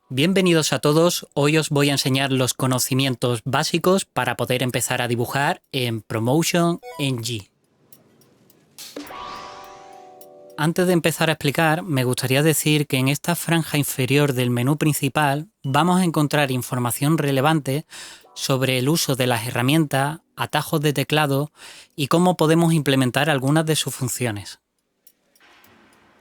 Bienvenidos a todos, hoy os voy a enseñar los conocimientos básicos para poder empezar a dibujar en Promotion NG. Antes de empezar a explicar, me gustaría decir que en esta franja inferior del menú principal vamos a encontrar información relevante sobre el uso de las herramientas, atajos de teclado y cómo podemos implementar algunas de sus funciones.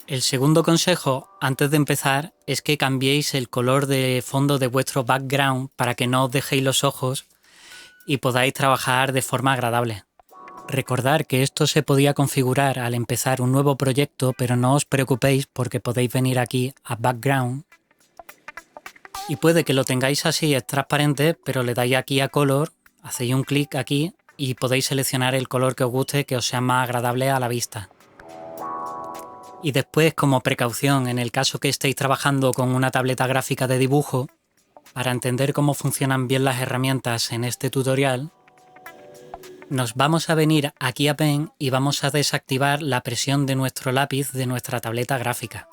El segundo consejo, antes de empezar, es que cambiéis el color de fondo de vuestro background para que no os dejéis los ojos y podáis trabajar de forma agradable. Recordad que esto se podía configurar al empezar un nuevo proyecto, pero no os preocupéis porque podéis venir aquí a Background y puede que lo tengáis así, es transparente, pero le dais aquí a Color, hacéis un clic aquí y podéis seleccionar el color que os guste, que os sea más agradable a la vista. Y después, como precaución, en el caso que estéis trabajando con una tableta gráfica de dibujo, para entender cómo funcionan bien las herramientas en este tutorial, nos vamos a venir aquí a Pen y vamos a desactivar la presión de nuestro lápiz de nuestra tableta gráfica.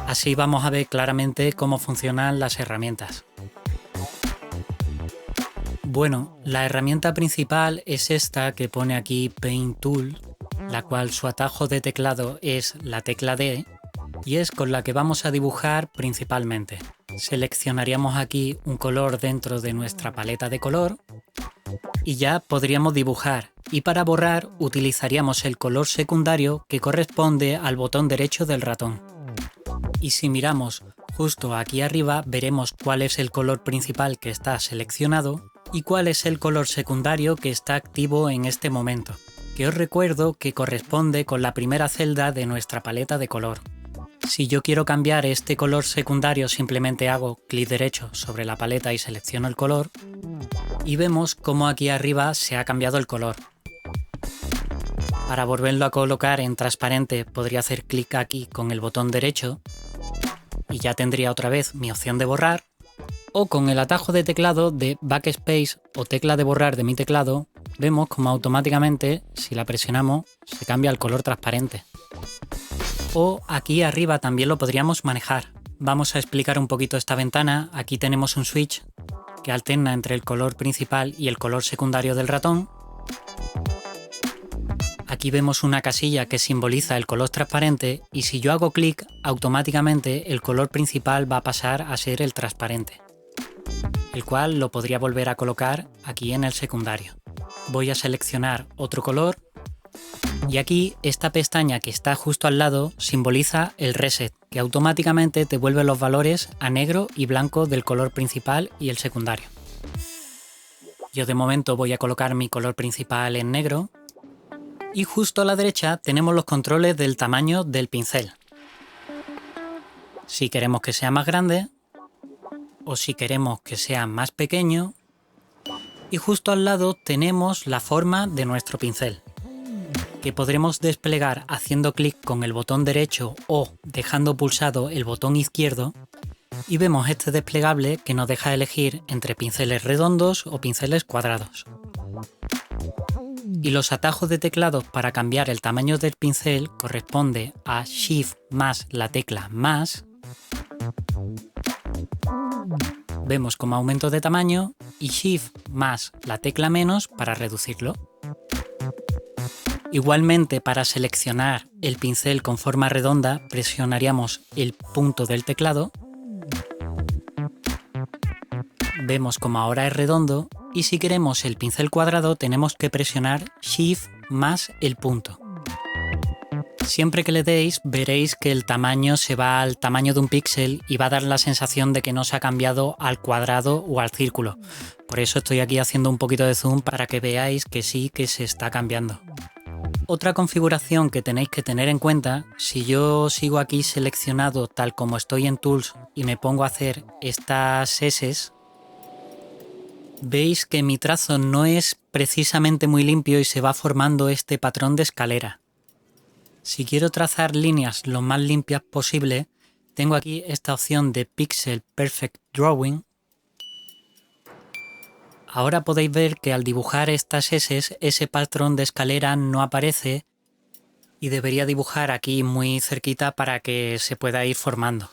Así vamos a ver claramente cómo funcionan las herramientas. Bueno, la herramienta principal es esta que pone aquí Paint Tool, la cual su atajo de teclado es la tecla D y es con la que vamos a dibujar principalmente. Seleccionaríamos aquí un color dentro de nuestra paleta de color y ya podríamos dibujar, y para borrar utilizaríamos el color secundario que corresponde al botón derecho del ratón. Y si miramos justo aquí arriba veremos cuál es el color principal que está seleccionado y cuál es el color secundario que está activo en este momento, que os recuerdo que corresponde con la primera celda de nuestra paleta de color. Si yo quiero cambiar este color secundario, simplemente hago clic derecho sobre la paleta y selecciono el color y vemos cómo aquí arriba se ha cambiado el color. Para volverlo a colocar en transparente podría hacer clic aquí con el botón derecho y ya tendría otra vez mi opción de borrar, o con el atajo de teclado de Backspace o tecla de borrar de mi teclado vemos como automáticamente, si la presionamos, se cambia el color transparente. O aquí arriba también lo podríamos manejar. Vamos a explicar un poquito esta ventana. Aquí tenemos un switch que alterna entre el color principal y el color secundario del ratón. Aquí vemos una casilla que simboliza el color transparente y si yo hago clic, automáticamente el color principal va a pasar a ser el transparente, el cual lo podría volver a colocar aquí en el secundario. Voy a seleccionar otro color y aquí esta pestaña que está justo al lado simboliza el reset, que automáticamente te vuelve los valores a negro y blanco del color principal y el secundario. Yo de momento voy a colocar mi color principal en negro y justo a la derecha tenemos los controles del tamaño del pincel. Si queremos que sea más grande o si queremos que sea más pequeño, y justo al lado tenemos la forma de nuestro pincel, que podremos desplegar haciendo clic con el botón derecho o dejando pulsado el botón izquierdo y vemos este desplegable que nos deja elegir entre pinceles redondos o pinceles cuadrados. Y los atajos de teclado para cambiar el tamaño del pincel corresponde a Shift más la tecla más. Vemos como aumento de tamaño y Shift más la tecla menos para reducirlo. Igualmente, para seleccionar el pincel con forma redonda, presionaríamos el punto del teclado. Vemos como ahora es redondo y si queremos el pincel cuadrado tenemos que presionar Shift más el punto. Siempre que le deis veréis que el tamaño se va al tamaño de un píxel y va a dar la sensación de que no se ha cambiado al cuadrado o al círculo. Por eso estoy aquí haciendo un poquito de zoom para que veáis que sí que se está cambiando. Otra configuración que tenéis que tener en cuenta, si yo sigo aquí seleccionado tal como estoy en Tools y me pongo a hacer estas S, veis que mi trazo no es precisamente muy limpio y se va formando este patrón de escalera. Si quiero trazar líneas lo más limpias posible, tengo aquí esta opción de Pixel Perfect Drawing. Ahora podéis ver que al dibujar estas S, ese patrón de escalera no aparece y debería dibujar aquí muy cerquita para que se pueda ir formando.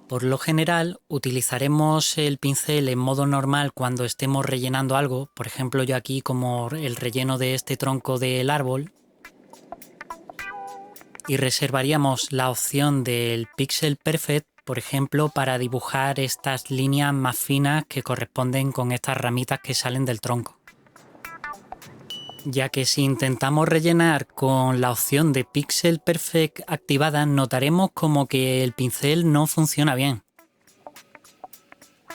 Por lo general utilizaremos el pincel en modo normal cuando estemos rellenando algo, por ejemplo yo aquí como el relleno de este tronco del árbol, y reservaríamos la opción del Pixel Perfect, por ejemplo, para dibujar estas líneas más finas que corresponden con estas ramitas que salen del tronco. Ya que si intentamos rellenar con la opción de Pixel Perfect activada, notaremos como que el pincel no funciona bien.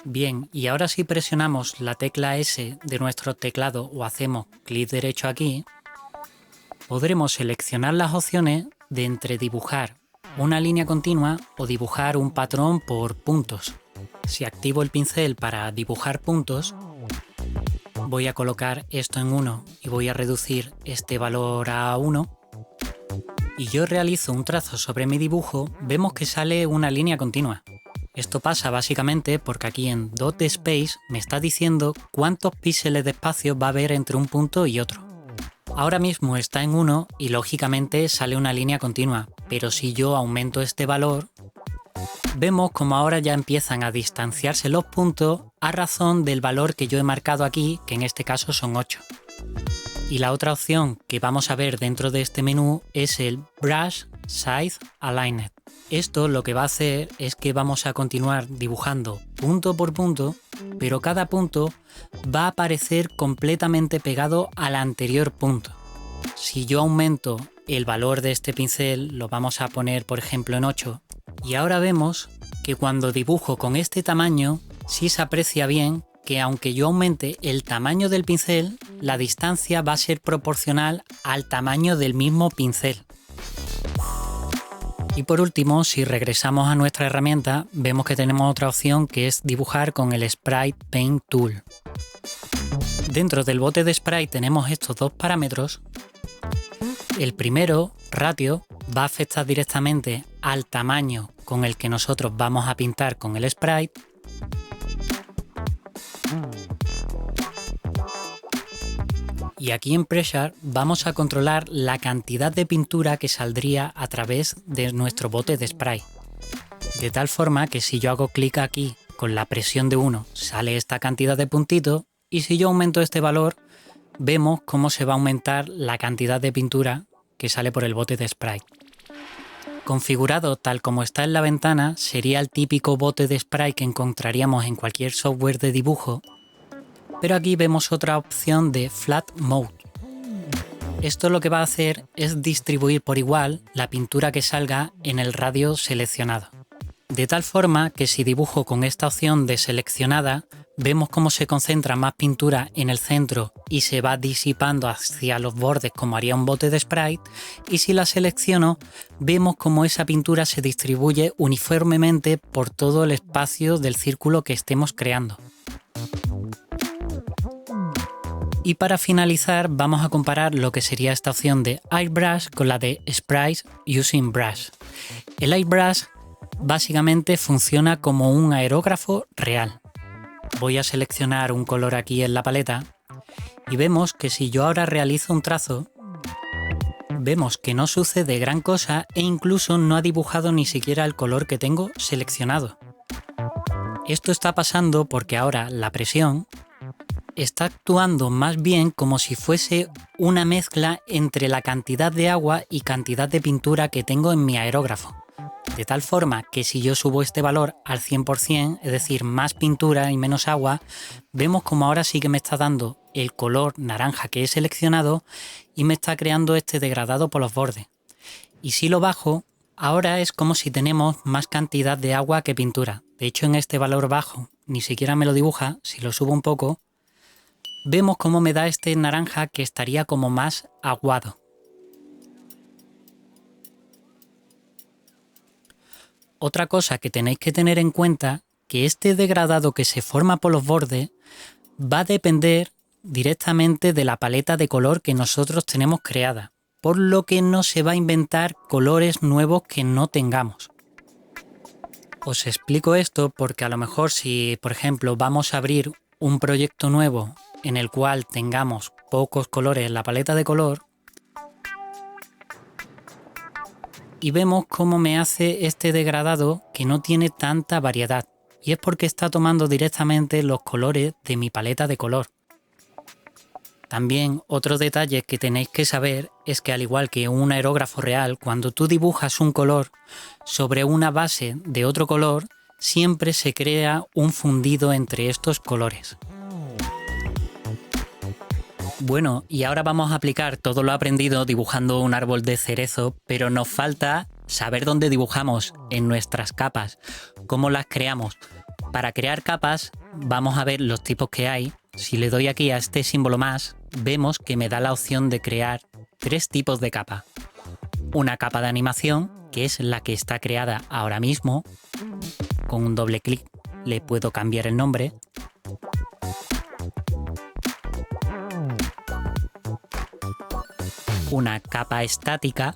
Bien, y ahora si presionamos la tecla S de nuestro teclado o hacemos clic derecho aquí, podremos seleccionar las opciones de entre dibujar una línea continua o dibujar un patrón por puntos. Si activo el pincel para dibujar puntos, voy a colocar esto en 1 y voy a reducir este valor a 1 y yo realizo un trazo sobre mi dibujo, vemos que sale una línea continua. Esto pasa básicamente porque aquí en Dot Space me está diciendo cuántos píxeles de espacio va a haber entre un punto y otro. Ahora mismo está en 1 y lógicamente sale una línea continua, pero si yo aumento este valor, vemos como ahora ya empiezan a distanciarse los puntos a razón del valor que yo he marcado aquí, que en este caso son 8. Y la otra opción que vamos a ver dentro de este menú es el Brush Size Aligned. Esto lo que va a hacer es que vamos a continuar dibujando punto por punto, pero cada punto va a aparecer completamente pegado al anterior punto. Si yo aumento el valor de este pincel, lo vamos a poner por ejemplo en 8, y ahora vemos que cuando dibujo con este tamaño, sí se aprecia bien que aunque yo aumente el tamaño del pincel, la distancia va a ser proporcional al tamaño del mismo pincel. Y por último, si regresamos a nuestra herramienta, vemos que tenemos otra opción que es dibujar con el Sprite Paint Tool. Dentro del bote de Sprite tenemos estos dos parámetros. El primero, ratio, va a afectar directamente al tamaño con el que nosotros vamos a pintar con el sprite. Y aquí en Pressure vamos a controlar la cantidad de pintura que saldría a través de nuestro bote de spray. De tal forma que si yo hago clic aquí con la presión de 1 sale esta cantidad de puntitos, y si yo aumento este valor vemos cómo se va a aumentar la cantidad de pintura que sale por el bote de spray. Configurado tal como está en la ventana, sería el típico bote de spray que encontraríamos en cualquier software de dibujo, pero aquí vemos otra opción de Flat Mode. Esto lo que va a hacer es distribuir por igual la pintura que salga en el radio seleccionado. De tal forma que si dibujo con esta opción de seleccionada, vemos cómo se concentra más pintura en el centro y se va disipando hacia los bordes como haría un bote de sprite, y si la selecciono, vemos cómo esa pintura se distribuye uniformemente por todo el espacio del círculo que estemos creando. Y para finalizar vamos a comparar lo que sería esta opción de Airbrush con la de Sprites Using Brush. El Airbrush básicamente funciona como un aerógrafo real. Voy a seleccionar un color aquí en la paleta y vemos que si yo ahora realizo un trazo, vemos que no sucede gran cosa e incluso no ha dibujado ni siquiera el color que tengo seleccionado. Esto está pasando porque ahora la presión está actuando más bien como si fuese una mezcla entre la cantidad de agua y cantidad de pintura que tengo en mi aerógrafo. De tal forma que si yo subo este valor al 100%, es decir, más pintura y menos agua, vemos como ahora sí que me está dando el color naranja que he seleccionado y me está creando este degradado por los bordes. Y si lo bajo, ahora es como si tenemos más cantidad de agua que pintura. De hecho, en este valor bajo ni siquiera me lo dibuja. Si lo subo un poco, vemos cómo me da este naranja que estaría como más aguado. Otra cosa que tenéis que tener en cuenta, que este degradado que se forma por los bordes va a depender directamente de la paleta de color que nosotros tenemos creada, por lo que no se va a inventar colores nuevos que no tengamos. Os explico esto porque a lo mejor si, por ejemplo, vamos a abrir un proyecto nuevo en el cual tengamos pocos colores en la paleta de color, Y vemos cómo me hace este degradado que no tiene tanta variedad. Y es porque está tomando directamente los colores de mi paleta de color. También otro detalle que tenéis que saber es que al igual que un aerógrafo real, cuando tú dibujas un color sobre una base de otro color, siempre se crea un fundido entre estos colores. Bueno, y ahora vamos a aplicar todo lo aprendido dibujando un árbol de cerezo, pero nos falta saber dónde dibujamos en nuestras capas, cómo las creamos. Para crear capas vamos a ver los tipos que hay. Si le doy aquí a este símbolo más, vemos que me da la opción de crear 3 tipos de capa. Una capa de animación, que es la que está creada ahora mismo. Con un doble clic le puedo cambiar el nombre. Una capa estática.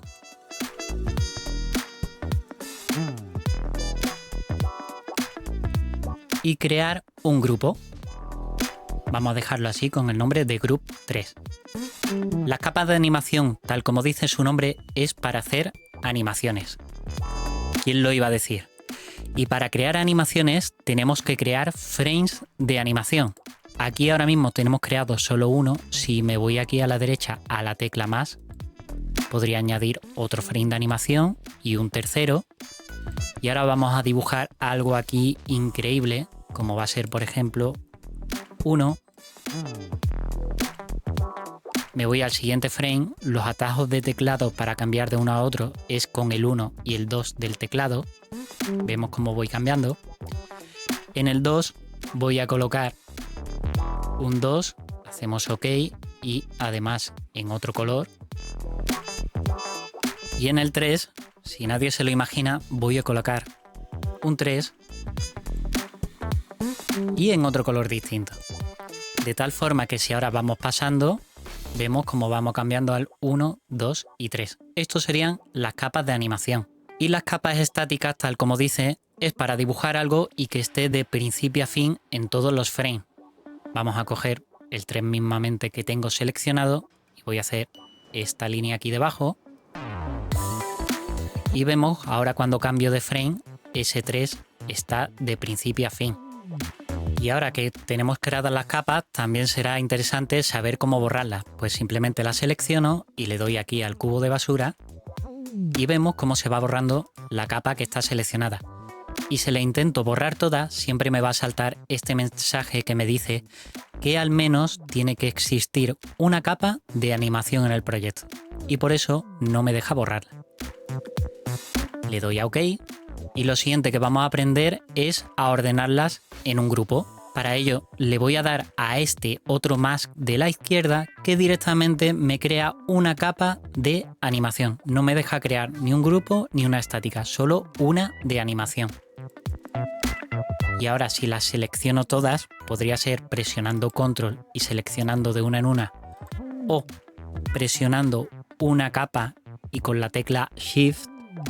Y crear un grupo. Vamos a dejarlo así con el nombre de Group 3. Las capas de animación, tal como dice su nombre, es para hacer animaciones. ¿Quién lo iba a decir? Y para crear animaciones tenemos que crear frames de animación. Aquí ahora mismo tenemos creado solo uno. Si me voy aquí a la derecha a la tecla más, podría añadir otro frame de animación y un tercero. Y ahora vamos a dibujar algo aquí increíble, como va a ser, por ejemplo, 1. Me voy al siguiente frame. Los atajos de teclado para cambiar de uno a otro es con el 1 y el 2 del teclado. Vemos cómo voy cambiando. En el 2 voy a colocar un 2, hacemos OK y además en otro color. Y en el 3, si nadie se lo imagina, voy a colocar un 3 y en otro color distinto. De tal forma que si ahora vamos pasando, vemos cómo vamos cambiando al 1, 2 y 3. Estos serían las capas de animación. Y las capas estáticas, tal como dice, es para dibujar algo y que esté de principio a fin en todos los frames. Vamos a coger el 3 mismamente que tengo seleccionado y voy a hacer esta línea aquí debajo. Y vemos ahora cuando cambio de frame, ese 3 está de principio a fin. Y ahora que tenemos creadas las capas, también será interesante saber cómo borrarlas. Pues simplemente las selecciono y le doy aquí al cubo de basura y vemos cómo se va borrando la capa que está seleccionada. Y si le intento borrar toda, siempre me va a saltar este mensaje que me dice que al menos tiene que existir una capa de animación en el proyecto. Y por eso no me deja borrarla. Le doy a OK. Y lo siguiente que vamos a aprender es a ordenarlas en un grupo. Para ello le voy a dar a este otro más de la izquierda que directamente me crea una capa de animación. No me deja crear ni un grupo ni una estática, solo una de animación. Y ahora si las selecciono todas, podría ser presionando Control y seleccionando de una en una, o presionando una capa y con la tecla Shift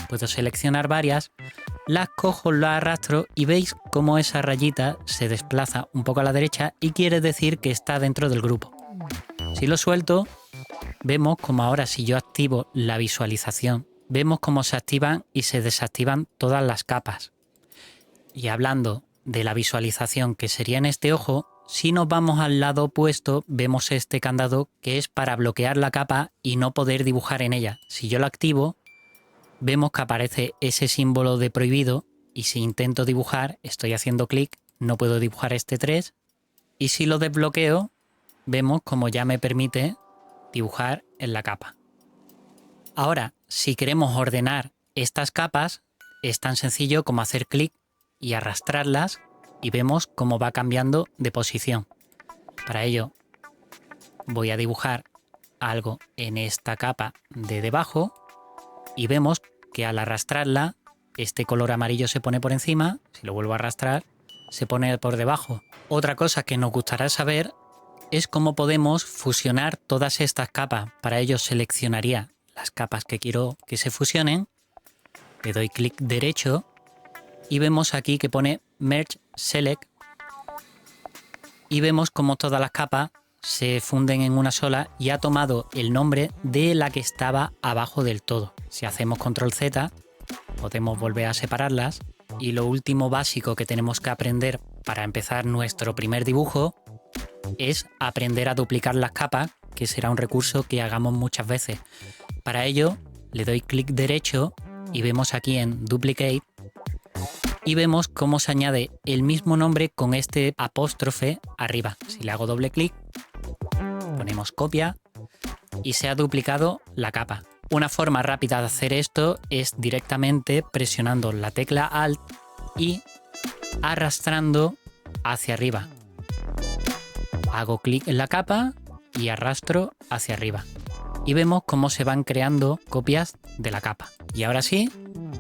puedo seleccionar varias. Las cojo, las arrastro y veis cómo esa rayita se desplaza un poco a la derecha y quiere decir que está dentro del grupo. Si lo suelto, vemos como ahora si yo activo la visualización, vemos cómo se activan y se desactivan todas las capas. Y hablando de la visualización que sería en este ojo, si nos vamos al lado opuesto, vemos este candado que es para bloquear la capa y no poder dibujar en ella. Si yo lo activo, vemos que aparece ese símbolo de prohibido y si intento dibujar, estoy haciendo clic, no puedo dibujar este 3 y si lo desbloqueo, vemos como ya me permite dibujar en la capa. Ahora, si queremos ordenar estas capas, es tan sencillo como hacer clic y arrastrarlas y vemos cómo va cambiando de posición. Para ello, voy a dibujar algo en esta capa de debajo y vemos que al arrastrarla, este color amarillo se pone por encima, si lo vuelvo a arrastrar, se pone por debajo. Otra cosa que nos gustará saber es cómo podemos fusionar todas estas capas. Para ello seleccionaría las capas que quiero que se fusionen, le doy clic derecho y vemos aquí que pone Merge Select y vemos cómo todas las capas se funden en una sola y ha tomado el nombre de la que estaba abajo del todo. Si hacemos control Z, podemos volver a separarlas. Y lo último básico que tenemos que aprender para empezar nuestro primer dibujo es aprender a duplicar las capas, que será un recurso que hagamos muchas veces. Para ello, le doy clic derecho y vemos aquí en Duplicate y vemos cómo se añade el mismo nombre con este apóstrofe arriba. Si le hago doble clic, ponemos copia y se ha duplicado la capa. Una forma rápida de hacer esto es directamente presionando la tecla Alt y arrastrando hacia arriba. Hago clic en la capa y arrastro hacia arriba. Y vemos cómo se van creando copias de la capa. Y ahora sí,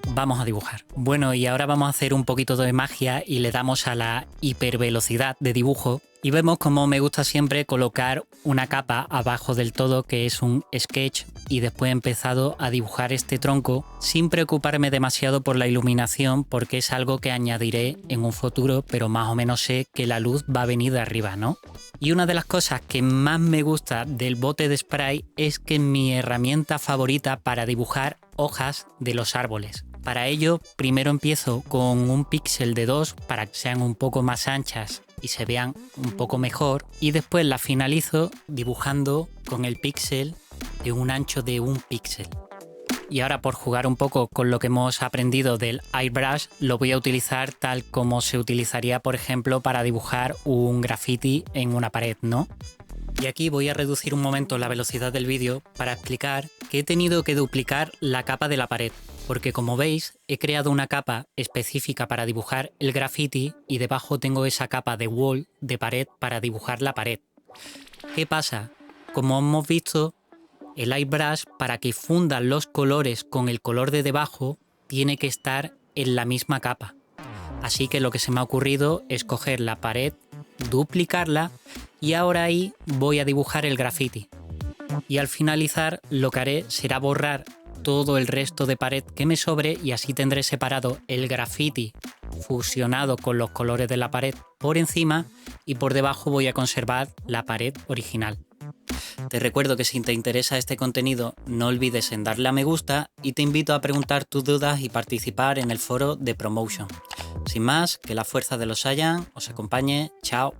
vamos a dibujar. Bueno, y ahora vamos a hacer un poquito de magia y le damos a la hipervelocidad de dibujo. Y vemos cómo me gusta siempre colocar una capa abajo del todo, que es un sketch, y después he empezado a dibujar este tronco sin preocuparme demasiado por la iluminación, porque es algo que añadiré en un futuro, pero más o menos sé que la luz va a venir de arriba, ¿no? Y una de las cosas que más me gusta del bote de spray es que es mi herramienta favorita para dibujar hojas de los árboles. Para ello, primero empiezo con un píxel de 2 para que sean un poco más anchas y se vean un poco mejor, y después la finalizo dibujando con el píxel de un ancho de 1 píxel. Y ahora, por jugar un poco con lo que hemos aprendido del airbrush, lo voy a utilizar tal como se utilizaría, por ejemplo, para dibujar un graffiti en una pared, ¿no? Y aquí voy a reducir un momento la velocidad del vídeo para explicar que he tenido que duplicar la capa de la pared, porque como veis he creado una capa específica para dibujar el graffiti y debajo tengo esa capa de wall, de pared, para dibujar la pared. ¿Qué pasa? Como hemos visto, el airbrush, para que fundan los colores con el color de debajo, tiene que estar en la misma capa. Así que lo que se me ha ocurrido es coger la pared, duplicarla, y ahora ahí voy a dibujar el graffiti. Y al finalizar lo que haré será borrar todo el resto de pared que me sobre, y así tendré separado el graffiti fusionado con los colores de la pared por encima, y por debajo voy a conservar la pared original. Te recuerdo que si te interesa este contenido no olvides en darle a me gusta, y te invito a preguntar tus dudas y participar en el foro de Promotion. Sin más, que la fuerza de los Saiyan os acompañe. Chao.